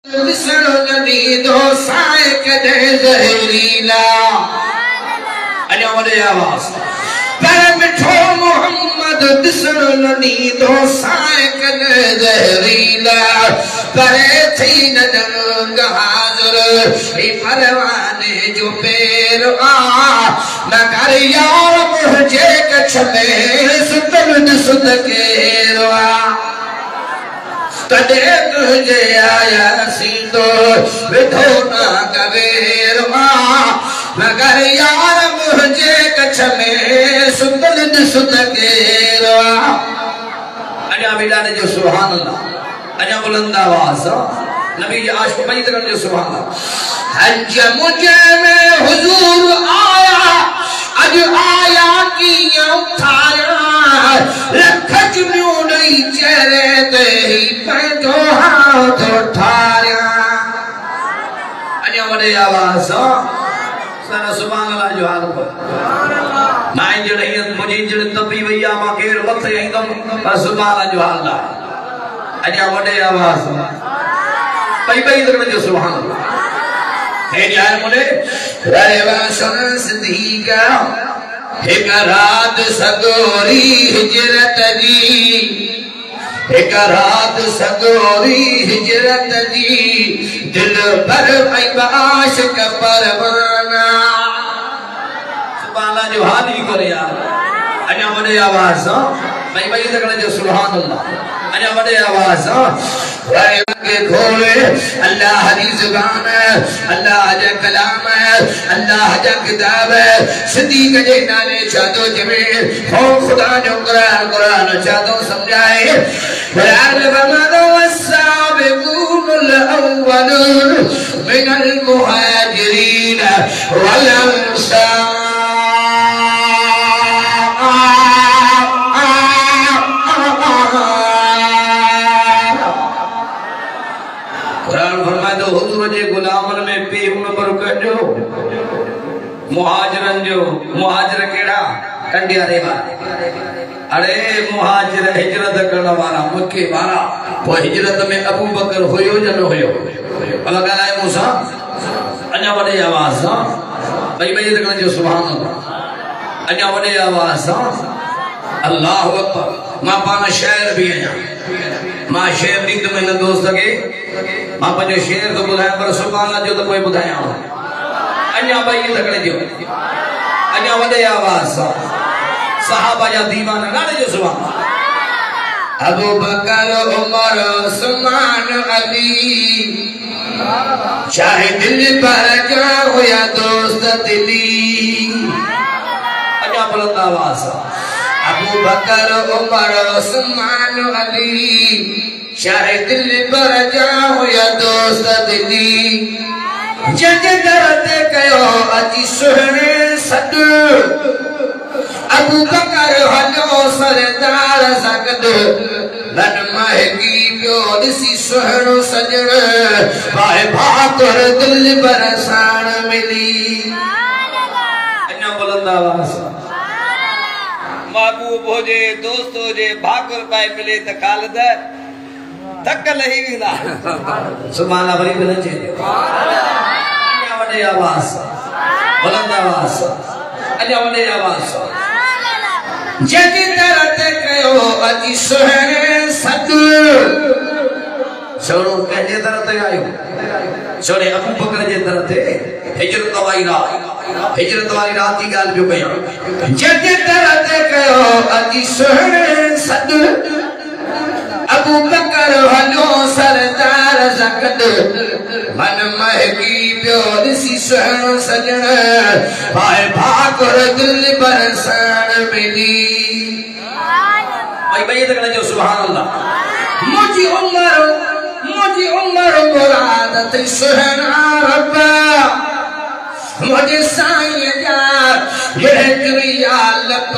दिसणो नदीदो साए कदे ज़हरीला अञा वॾे आवाज़ पर मिठो मोहम्मद दिसणो नदीदो साए कदे ज़हरीला करे थी नदन हाज़िर ई परवाने जो पेर आ मगर यार मुझे कछ में सुतल सुत के रोआ कदे तुझे आया सीधो विधो ना कबीर मगर यार मुझे कछ में सुतल सुत के रोआ अञा मिलाने जो सुभान अल्लाह अञा बुलंद आवाज़ नबी जी आशिक़ पई करन जो सुभान अल्लाह हज मुझे में हुजूर आया अज आया किया उठाया लख चुनियो नहीं चेहरे ते ही पैठो हाथ उठाया अञा वॾे आवाज़ सारा सुभान अल्लाह जो हाल पर मां जण हीअं मुंहिंजी जण तपी वई आहे मां केरु मथे ईंदुमि पर सुभान अल्लाह जो हाल आहे अञा वॾे आवाज़ पई तकड़ जो सुभान अल्लाह हे यार मुने रेवा सुन सिद्दीका एक रात सगोरी हिजरत दी एक रात सगोरी हिजरत दी दिल भर आई आशिक़ परवाना सुभान अल्लाह जो हाल ही करे यार अञा वॾे आवाज़ पई तकड़ जो सुभान अल्लाह अञा वॾे आवाज़ के खोले अल्लाह दी ज़ुबान अल्लाह जा कलाम अल्लाह जा किताब सिद्दीक़ जे नाले चादो जमे हो खुदा जो कुरान चादो समझाए यार बमदो वसाबिकूल अव्वलून मिनल मुहाजिरीन वल अंसार हुजूर जे गुलामन में पे नंबर कजो मुहाजिरन जो मुहाजिर केड़ा कंडियारे वाला अरे मुहाजिर हिजरत करण वाला मुके वाला वो हिजरत में अबू बकर होयो या न होयो अल्लाह गालाए मूसा अञा वॾे आवाज़ भई तकड़ जो सुभान अल्लाह अञा वॾे आवाज़ अल्लाहु अकबर मां पान शायर भी आया मां शेर नींद में न दोस्त के मां पंहिंजो शेर तो बुधाया पर सुभान अल्लाह जो तो कोई बुधाया अञा भई तकड़े जो अञा वॾे आवाज़ सहाबा जा दीवाना गाने जो सुभान अबू बकर उमर उस्मान अली चाहे दिल पर क्या होया दोस्त दिली अञा बुलंद आवाज़ अबू बकर उमर उस्मान अली चाहे दिल पर जा होया दोस्त दिली जज दरते कयो अजी सुहणे सद अबू बकर हलो सरदार सकद लन महकी पियो दिसी सुहणो सजण पाए भाकर दिल पर साण मिली अञा बुलंद आवाज़ महबूब हो जे दोस्त हो जे भाकुर पाए मिले त खालिद धक लही वेंदा सुभान अल्लाह वरी मिले जे अञा वॾे आवाज़ बुलंद आवाज़ अञा वॾे आवाज़ जजी तरत कयो अजी सुहणे सद सोनो कंहिंजे तरह ते आयो सोने अबू बकर जे तरह ते हिजरत वारी रात की ॻाल्हि पियो कयां जज तरह ते कयो अजी सुहणे सद अबू बकर हलो सरदार सकद मन महकी पियो दिसी सुहणो सजण पाए भाकुर दिल पर साण मिली भाई तकड़े जो सुभान अल्लाह मुझी उम्र मुराद थी सुहणा रब्बा मुझे साईं जा हिजरिया लप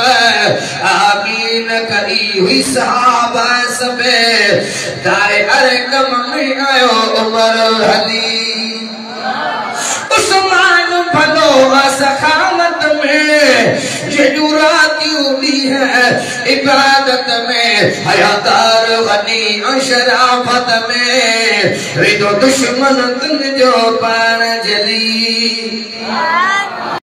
आमीन करी हुई सहाबा सबे दाए अरकम में आयो उमर हली उस्मान भलो सखामत में रातियूं ॾींहं इबादत में हयादार गनी शराफत में वेदो दुश्मन तुंहिंजो पाण जली